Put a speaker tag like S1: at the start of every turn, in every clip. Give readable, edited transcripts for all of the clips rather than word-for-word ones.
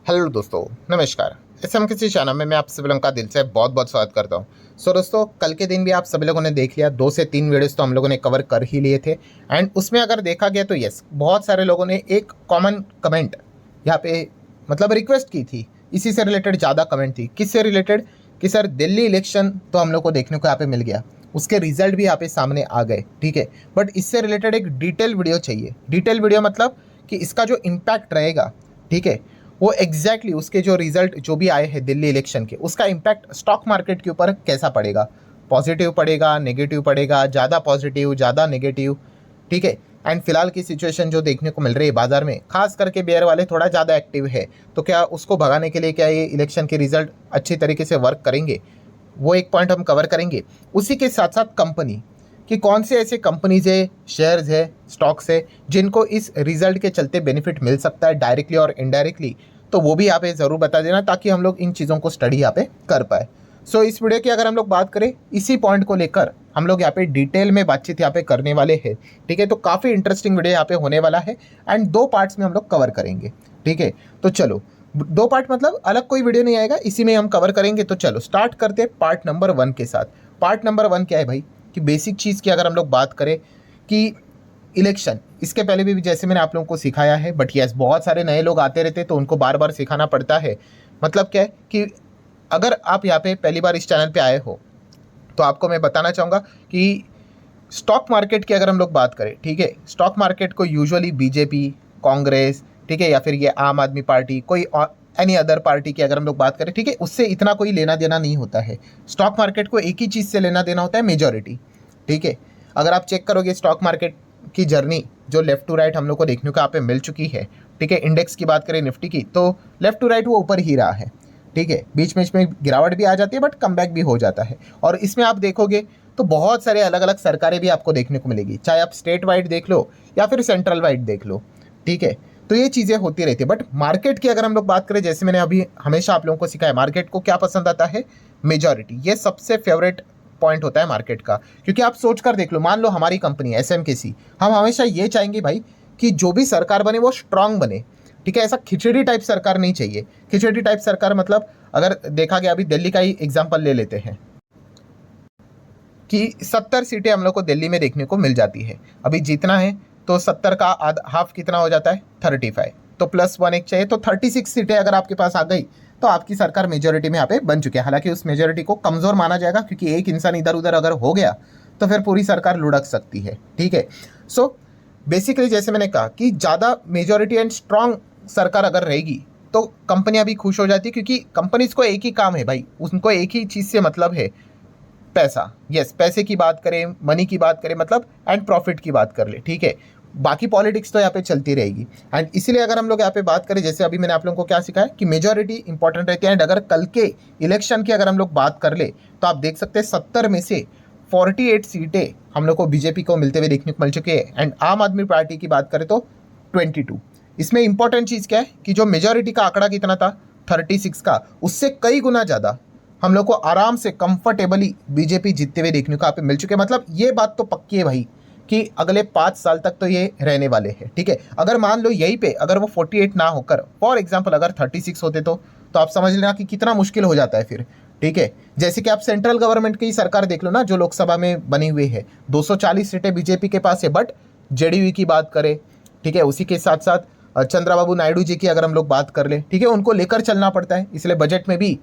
S1: Hello दोस्तों, नमस्कार। SM किसी चैनल में मैं आप सभी लोगों का दिल से बहुत बहुत स्वागत करता हूं। दोस्तों, कल के दिन भी आप सभी लोगों ने देख लिया, 2 से 3 वीडियोस तो हम लोगों ने कवर कर ही लिए थे। एंड उसमें अगर देखा गया तो यस, बहुत सारे लोगों ने एक कॉमन कमेंट यहाँ पे मतलब रिक्वेस्ट की थी। इसी से रिलेटेड ज़्यादा कमेंट थी। किससे रिलेटेड? कि सर दिल्ली इलेक्शन तो हम लोग को देखने को यहाँ पे मिल गया, उसके रिजल्ट भी यहाँ पे सामने आ गए, ठीक है। बट इससे रिलेटेड एक डिटेल वीडियो चाहिए। डिटेल वीडियो मतलब कि इसका जो इम्पैक्ट रहेगा, ठीक है, वो एग्जैक्टली उसके जो रिजल्ट जो भी आए हैं दिल्ली इलेक्शन के, उसका इम्पैक्ट स्टॉक मार्केट के ऊपर कैसा पड़ेगा। पॉजिटिव पड़ेगा, नेगेटिव पड़ेगा, ज़्यादा पॉजिटिव, ज़्यादा नेगेटिव, ठीक है। एंड फिलहाल की सिचुएशन जो देखने को मिल रही है बाजार में, खास करके बेयर वाले थोड़ा ज़्यादा एक्टिव है, तो क्या उसको भगाने के लिए क्या ये इलेक्शन के रिजल्ट अच्छी तरीके से वर्क करेंगे, वो एक पॉइंट हम कवर करेंगे। उसी के साथ साथ कंपनी कि कौन से ऐसे कंपनीज है, शेयर्स है, स्टॉक्स है जिनको इस रिजल्ट के चलते बेनिफिट मिल सकता है डायरेक्टली और इनडायरेक्टली, तो वो भी यहाँ पे ज़रूर बता देना ताकि हम लोग इन चीज़ों को स्टडी यहाँ पे कर पाए। इस वीडियो की अगर हम लोग बात करें, इसी पॉइंट को लेकर हम लोग यहाँ पे डिटेल में बातचीत यहाँ पे करने वाले हैं, ठीक है। तो काफ़ी इंटरेस्टिंग वीडियो यहाँ पे होने वाला है एंड 2 पार्ट्स में हम लोग कवर करेंगे, ठीक है। तो चलो, 2 पार्ट मतलब अलग कोई वीडियो नहीं आएगा, इसी में हम कवर करेंगे। तो चलो स्टार्ट करते हैं पार्ट नंबर 1 के साथ। पार्ट नंबर 1 क्या है भाई? कि बेसिक चीज़ की अगर हम लोग बात करें कि इलेक्शन, इसके पहले भी जैसे मैंने आप लोगों को सिखाया है, बट यस बहुत सारे नए लोग आते रहते तो उनको बार बार सिखाना पड़ता है। मतलब क्या है कि अगर आप यहाँ पे पहली बार इस चैनल पे आए हो तो आपको मैं बताना चाहूँगा कि स्टॉक मार्केट की अगर हम लोग बात करें, ठीक है, स्टॉक मार्केट को यूजुअली बीजेपी, कांग्रेस, ठीक है, या फिर ये आम आदमी पार्टी, कोई एनी अदर पार्टी की अगर हम लोग बात करें, ठीक है, उससे इतना कोई लेना देना नहीं होता है। स्टॉक मार्केट को एक ही चीज़ से लेना देना होता है, मेजॉरिटी, ठीक है। अगर आप चेक करोगे स्टॉक मार्केट की जर्नी जो लेफ्ट टू राइट हम लोग को देखने को यहाँ पे मिल चुकी है, ठीक है। इंडेक्स की बात करें निफ्टी की, तो लेफ्ट टू राइट वो ऊपर ही रहा है, ठीक है। बीच में इसमें गिरावट भी आ जाती है बट कमबैक भी हो जाता है। और इसमें आप देखोगे तो बहुत सारे अलग अलग सरकारें भी आपको देखने को मिलेगी, चाहे आप स्टेट वाइड देख लो या फिर सेंट्रल वाइड देख लो, ठीक है। तो ये चीज़ें होती रहती है। बट मार्केट की अगर हम लोग बात करें, जैसे मैंने अभी हमेशा आप लोगों को सिखाया, मार्केट को क्या पसंद आता है? मेजॉरिटी। ये सबसे फेवरेट पॉइंट होता है मार्केट का। क्योंकि आप सोच कर देख लो, मान लो हमारी कंपनी एसएमकेसी, हम हमेशा ये चाहेंगे भाई कि जो भी सरकार बने वो स्ट्रांग बने, ठीक है। ऐसा खिचड़ी टाइप सरकार नहीं चाहिए। खिचड़ी टाइप सरकार मतलब अगर देखा गया, अभी दिल्ली का ही एग्जाम्पल ले लेते हैं कि 70 सीटें हम लोग को दिल्ली में देखने को मिल जाती है। अभी जीतना है तो 70 का हाफ कितना हो जाता है? 35। तो +1 एक चाहिए, तो 36 सीटें अगर आपके पास आ गई तो आपकी सरकार मेजोरिटी में यहाँ पे बन चुकी है। हालांकि उस मेजोरिटी को कमज़ोर माना जाएगा क्योंकि एक इंसान इधर उधर अगर हो गया तो फिर पूरी सरकार लुढ़क सकती है, ठीक है। बेसिकली जैसे मैंने कहा कि ज़्यादा मेजोरिटी एंड स्ट्रांग सरकार अगर रहेगी तो कंपनियां भी खुश हो जाती है, क्योंकि कंपनीज को एक ही काम है भाई, उनको एक ही चीज़ से मतलब है, पैसा। यस, पैसे की बात करें, मनी की बात करें, मतलब एंड प्रॉफिट की बात कर ले, ठीक है। बाकी पॉलिटिक्स तो यहाँ पे चलती रहेगी। एंड इसीलिए अगर हम लोग यहाँ पे बात करें, जैसे अभी मैंने आप लोगों को क्या सिखाया कि मेजॉरिटी इंपॉर्टेंट रहती है। एंड अगर कल के इलेक्शन की अगर हम लोग बात कर ले तो आप देख सकते हैं 70 में से 48 सीटें हम लोग को बीजेपी को मिलते हुए देखने को मिल चुके हैं। एंड आम आदमी पार्टी की बात करें तो 22। इसमें इंपॉर्टेंट चीज़ क्या है कि जो मेजॉरिटी का आंकड़ा कितना था 36 का, उससे कई गुना ज़्यादा हम लोग को आराम से कंफर्टेबली बीजेपी जीतते हुए देखने को यहाँ पे मिल चुके हैं। मतलब ये बात तो पक्की है भाई कि अगले 5 साल तक तो ये रहने वाले हैं, ठीक है। अगर मान लो यहीं पे अगर वो 48 ना होकर फॉर एग्जांपल अगर 36 होते तो आप समझ लेना कि कितना मुश्किल हो जाता है फिर, ठीक है। जैसे कि आप सेंट्रल गवर्नमेंट की सरकार देख लो ना, जो लोकसभा में बनी हुई है, 240 सीटें बीजेपी के पास है। बट जेडीयू की बात करें, ठीक है, उसी के साथ साथ चंद्रबाबू नायडू जी की अगर हम लोग बात कर ले, ठीक है, उनको लेकर चलना पड़ता है। इसलिए बजट में भी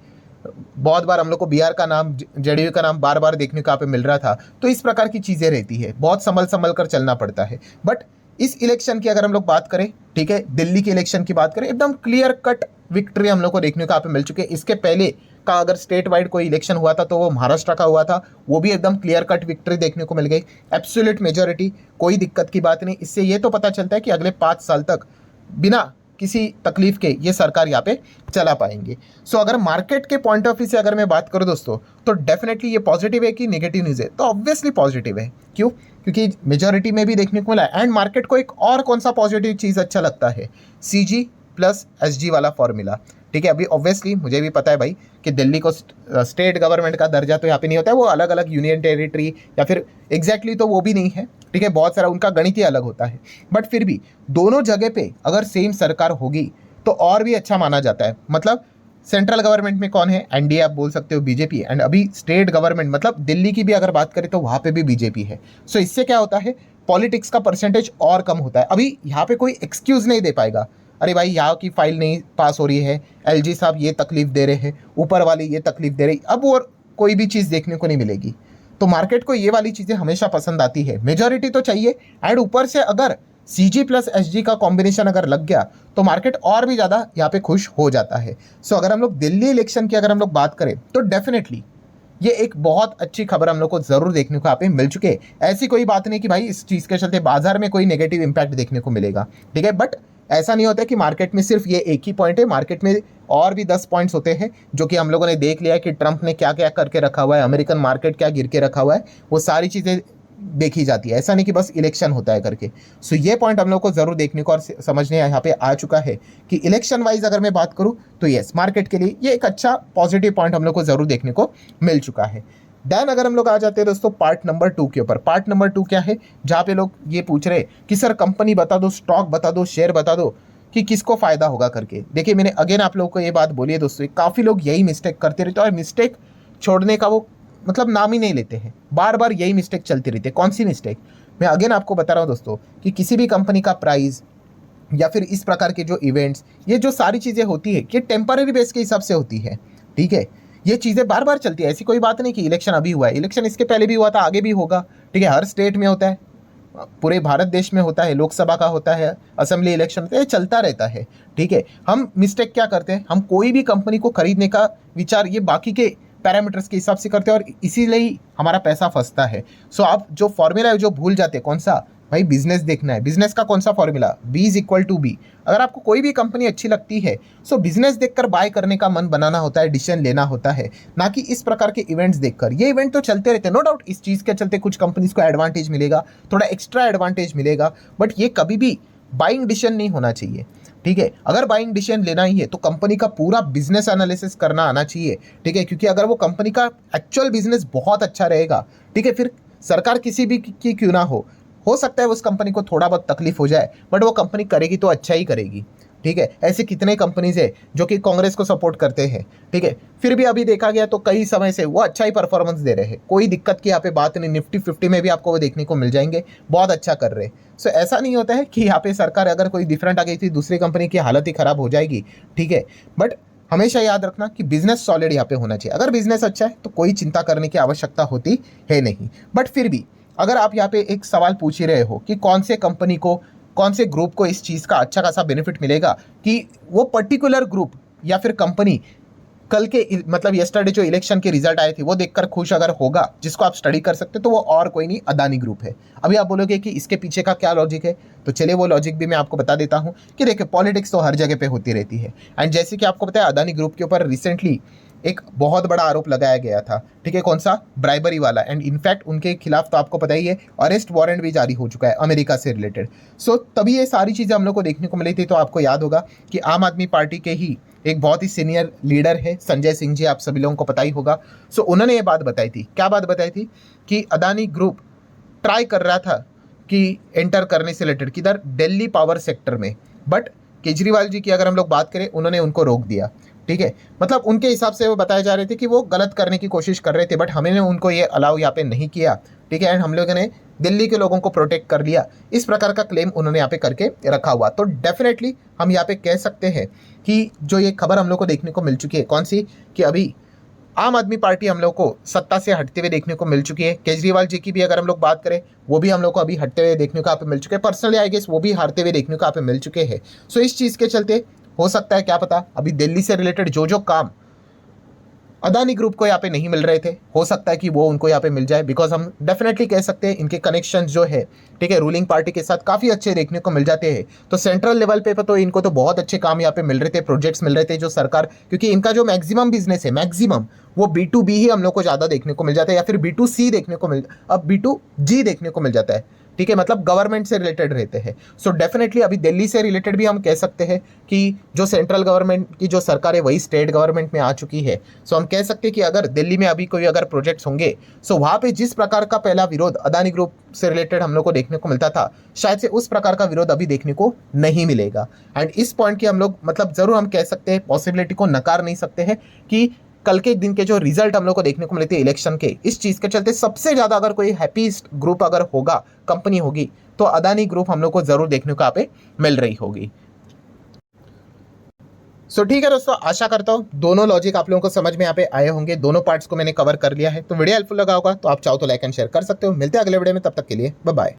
S1: बहुत बार हम लोग को बिहार का नाम, जेडीयू का नाम बार बार देखने को यहाँ पे मिल रहा था। तो इस प्रकार की चीज़ें रहती है, बहुत संभल संभल कर चलना पड़ता है। बट इस इलेक्शन की अगर हम लोग बात करें, ठीक है, दिल्ली के इलेक्शन की बात करें, एकदम क्लियर कट विक्ट्री हम लोग को देखने को यहाँ पे मिल चुके हैं। इसके पहले का अगर स्टेट वाइड कोई इलेक्शन हुआ था तो वो महाराष्ट्र का हुआ था, वो भी एकदम क्लियर कट विक्ट्री देखने को मिल गई, एब्सोल्यूट मेजोरिटी, कोई दिक्कत की बात नहीं। इससे ये तो पता चलता है कि अगले 5 साल तक बिना किसी तकलीफ के ये सरकार यहाँ पे चला पाएंगे। अगर मार्केट के पॉइंट ऑफ व्यू से अगर मैं बात करूँ दोस्तों, तो डेफिनेटली ये पॉजिटिव है कि नेगेटिव न्यूज़ है? तो ऑब्वियसली पॉजिटिव है। क्यों? क्योंकि मेजॉरिटी में भी देखने को मिला है। एंड मार्केट को एक और कौन सा पॉजिटिव चीज़ अच्छा लगता है? CG + SG वाला फॉर्मूला, ठीक है। अभी ऑब्वियसली मुझे भी पता है भाई कि दिल्ली को स्टेट गवर्नमेंट का दर्जा तो यहाँ पे नहीं होता है, वो अलग अलग यूनियन टेरिटरी या फिर एग्जैक्टली तो वो भी नहीं है, ठीक है, बहुत सारा उनका गणित ही अलग होता है। बट फिर भी दोनों जगह पे अगर सेम सरकार होगी तो और भी अच्छा माना जाता है। मतलब सेंट्रल गवर्नमेंट में कौन है, एनडीए आप बोल सकते हो, बीजेपी, एंड अभी स्टेट गवर्नमेंट मतलब दिल्ली की भी अगर बात करें तो वहाँ पे भी बीजेपी है। सो इससे क्या होता है, पॉलिटिक्स का परसेंटेज और कम होता है। अभी यहाँ पे कोई एक्सक्यूज़ नहीं दे पाएगा, अरे भाई यहाँ की फाइल नहीं पास हो रही है, एलजी साहब ये तकलीफ दे रहे हैं, ऊपर वाली ये तकलीफ दे रही, अब और कोई भी चीज़ देखने को नहीं मिलेगी। तो मार्केट को ये वाली चीज़ें हमेशा पसंद आती है, मेजॉरिटी तो चाहिए, एंड ऊपर से अगर CG प्लस SG का कॉम्बिनेशन अगर लग गया तो मार्केट और भी ज़्यादा यहाँ पे खुश हो जाता है। सो अगर हम लोग दिल्ली इलेक्शन की अगर हम लोग बात करें तो डेफिनेटली ये एक बहुत अच्छी खबर हम लोग को जरूर देखने को यहाँ पे मिल चुके हैं। ऐसी कोई बात नहीं कि भाई इस चीज़ के चलते बाजार में कोई नेगेटिव इंपैक्ट देखने को मिलेगा, ठीक है। बट ऐसा नहीं होता कि मार्केट में सिर्फ ये एक ही पॉइंट है, मार्केट में और भी 10 पॉइंट्स होते हैं, जो कि हम लोगों ने देख लिया है कि ट्रंप ने क्या क्या करके रखा हुआ है, अमेरिकन मार्केट क्या गिर के रखा हुआ है, वो सारी चीज़ें देखी जाती है। ऐसा नहीं कि बस इलेक्शन होता है करके। सो ये पॉइंट हम लोग को जरूर देखने को और समझने यहाँ पे आ चुका है कि इलेक्शन वाइज अगर मैं बात करूँ तो यस, मार्केट के लिए ये एक अच्छा पॉजिटिव पॉइंट हम लोग को जरूर देखने को मिल चुका है। देन अगर हम लोग आ जाते हैं दोस्तों पार्ट नंबर 2 के ऊपर। पार्ट नंबर 2 क्या है, जहाँ पे लोग ये पूछ रहे कि सर कंपनी बता दो, स्टॉक बता दो, शेयर बता दो कि किसको फायदा होगा करके। देखिए मैंने अगेन आप लोगों को ये बात बोली है दोस्तों, काफ़ी लोग यही मिस्टेक करते रहते हैं और मिस्टेक छोड़ने का वो मतलब नाम ही नहीं लेते हैं, बार बार यही मिस्टेक चलती रहती है। कौन सी मिस्टेक, मैं अगेन आपको बता रहा हूँ दोस्तों कि किसी भी कंपनी का प्राइस या फिर इस प्रकार के जो इवेंट्स, ये जो सारी चीज़ें होती है ये टेम्पररी बेस के हिसाब से होती है, ठीक है। ये चीज़ें बार बार चलती है, ऐसी कोई बात नहीं कि इलेक्शन अभी हुआ है, इलेक्शन इसके पहले भी हुआ था, आगे भी होगा, ठीक है। हर स्टेट में होता है, पूरे भारत देश में होता है, लोकसभा का होता है, असेंबली इलेक्शन होता है, ये चलता रहता है, ठीक है। हम मिस्टेक क्या करते हैं, हम कोई भी कंपनी को खरीदने का विचार ये बाकी के पैरामीटर्स के हिसाब से करते हैं और इसीलिए ही हमारा पैसा फंसता है। सो आप जो फॉर्मूला है जो भूल जाते हैं, कौन सा भाई, बिजनेस देखना है। बिजनेस का कौन सा फॉर्मूला, B=B। अगर आपको कोई भी कंपनी अच्छी लगती है सो बिजनेस देखकर बाय करने का मन बनाना होता है, डिसीजन लेना होता है, ना कि इस प्रकार के इवेंट्स देखकर। ये इवेंट तो चलते रहते हैं, नो डाउट इस चीज़ के चलते कुछ कंपनीज को एडवांटेज मिलेगा, थोड़ा एक्स्ट्रा एडवांटेज मिलेगा, बट ये कभी भी बाइंग डिसीजन नहीं होना चाहिए, ठीक है। अगर बाइंग डिसीजन लेना ही है तो कंपनी का पूरा बिजनेस एनालिसिस करना आना चाहिए, ठीक है। क्योंकि अगर वो कंपनी का एक्चुअल बिजनेस बहुत अच्छा रहेगा, ठीक है, फिर सरकार किसी भी की क्यों ना हो सकता है उस कंपनी को थोड़ा बहुत तकलीफ हो जाए, बट वो कंपनी करेगी तो अच्छा ही करेगी, ठीक है। ऐसे कितने कंपनीज है जो कि कांग्रेस को सपोर्ट करते हैं, ठीक है, फिर भी अभी देखा गया तो कई समय से वो अच्छा ही परफॉर्मेंस दे रहे हैं, कोई दिक्कत की यहाँ पे बात नहीं। निफ्टी 50 में भी आपको वो देखने को मिल जाएंगे, बहुत अच्छा कर रहे हैं। सो ऐसा नहीं होता है कि यहाँ पे सरकार अगर कोई डिफरेंट आ गई थी दूसरी कंपनी की हालत ही खराब हो जाएगी, ठीक है। बट हमेशा याद रखना कि बिजनेस सॉलिड यहाँ पे होना चाहिए। अगर बिजनेस अच्छा है तो कोई चिंता करने की आवश्यकता होती है नहीं। बट फिर भी अगर आप यहाँ पे एक सवाल पूछ ही रहे हो कि कौन से कंपनी को, कौन से ग्रुप को इस चीज़ का अच्छा खासा बेनिफिट मिलेगा कि वो पर्टिकुलर ग्रुप या फिर कंपनी कल के मतलब यस्टरडे जो इलेक्शन के रिजल्ट आए थे वो देखकर खुश अगर होगा, जिसको आप स्टडी कर सकते, तो वो और कोई नहीं, अदानी ग्रुप है। अभी आप बोलोगे कि इसके पीछे का क्या लॉजिक है, तो चलिए वो लॉजिक भी मैं आपको बता देता हूँ कि देखिए पॉलिटिक्स तो हर जगह पे होती रहती है। एंड जैसे कि आपको पता है अदानी ग्रुप के ऊपर रिसेंटली एक बहुत बड़ा आरोप लगाया गया था, ठीक है, कौन सा, ब्राइबरी वाला। एंड इनफैक्ट उनके खिलाफ तो आपको पता ही है अरेस्ट वारंट भी जारी हो चुका है अमेरिका से रिलेटेड। सो तभी ये सारी चीज़ें हम लोग को देखने को मिली थी। तो आपको याद होगा कि आम आदमी पार्टी के ही एक बहुत ही सीनियर लीडर है संजय सिंह जी, आप सभी लोगों को पता ही होगा। सो उन्होंने ये बात बताई थी, क्या बात बताई थी, कि अदानी ग्रुप ट्राई कर रहा था कि एंटर करने से रिलेटेड किधर, दिल्ली पावर सेक्टर में, बट केजरीवाल जी की अगर हम लोग बात करें उन्होंने उनको रोक दिया, ठीक है। मतलब उनके हिसाब से वो बताए जा रहे थे कि वो गलत करने की कोशिश कर रहे थे, बट हमने उनको ये अलाउ यहाँ पे नहीं किया, ठीक है। एंड हम लोगों ने दिल्ली के लोगों को प्रोटेक्ट कर लिया, इस प्रकार का क्लेम उन्होंने यहाँ पे करके रखा हुआ। तो डेफिनेटली हम यहाँ पे कह सकते हैं कि जो ये खबर हम लोग को देखने को मिल चुकी है, कौन सी, कि अभी आम आदमी पार्टी हम लोग को सत्ता से हटते हुए देखने को मिल चुकी है। केजरीवाल जी की भी अगर हम लोग बात करें, वो भी हम लोग को अभी हटते हुए देखने को यहाँ पे मिल चुके हैं। पर्सनली आई गेस वो भी हारते हुए देखने को यहाँ पे मिल चुके हैं। सो इस चीज़ के चलते हो सकता है, क्या पता, अभी दिल्ली से रिलेटेड जो जो काम अदानी ग्रुप को यहाँ पे नहीं मिल रहे थे, हो सकता है कि वो उनको यहाँ पे मिल जाए। बिकॉज हम डेफिनेटली कह सकते हैं इनके कनेक्शंस जो है, ठीक है, रूलिंग पार्टी के साथ काफ़ी अच्छे देखने को मिल जाते हैं। तो सेंट्रल लेवल पे तो इनको तो बहुत अच्छे काम यहाँ पे मिल रहे थे, प्रोजेक्ट्स मिल रहे थे जो सरकार, क्योंकि इनका जो मैक्सिमम बिजनेस है, मैक्सिमम वो B2B ही हम लोग को ज़्यादा देखने को मिल जाता है, या फिर B2C देखने को अब B2G देखने को मिल जाता है। ठीक है, मतलब गवर्नमेंट से रिलेटेड रहते हैं। सो डेफिनेटली अभी दिल्ली से रिलेटेड भी हम कह सकते हैं कि जो सेंट्रल गवर्नमेंट की जो सरकार है वही स्टेट गवर्नमेंट में आ चुकी है। सो हम कह सकते हैं कि अगर दिल्ली में अभी कोई अगर प्रोजेक्ट्स होंगे, सो वहाँ पे जिस प्रकार का पहला विरोध अदानी ग्रुप से रिलेटेड हम लोग को देखने को मिलता था, शायद से उस प्रकार का विरोध अभी देखने को नहीं मिलेगा। एंड इस पॉइंट की हम लोग मतलब जरूर हम कह सकते हैं, पॉसिबिलिटी को नकार नहीं सकते हैं कि कल के दिन के जो रिजल्ट हम लोग को देखने को मिलते हैं इलेक्शन के, इस चीज के चलते सबसे ज्यादा अगर कोई हैप्पीस्ट ग्रुप अगर होगा, कंपनी होगी, तो अदानी ग्रुप हम लोग को जरूर देखने को यहाँ पे मिल रही होगी। सो ठीक है दोस्तों, आशा करता हूँ दोनों लॉजिक आप लोगों को समझ में यहाँ पे आए होंगे, दोनों पार्ट्स को मैंने कवर कर लिया है। तो वीडियो हेल्पफुल लगा होगा तो आप चाहो तो लाइक एंड शेयर कर सकते हो। मिलते हैं अगले वीडियो में, तब तक के लिए बाय बाय।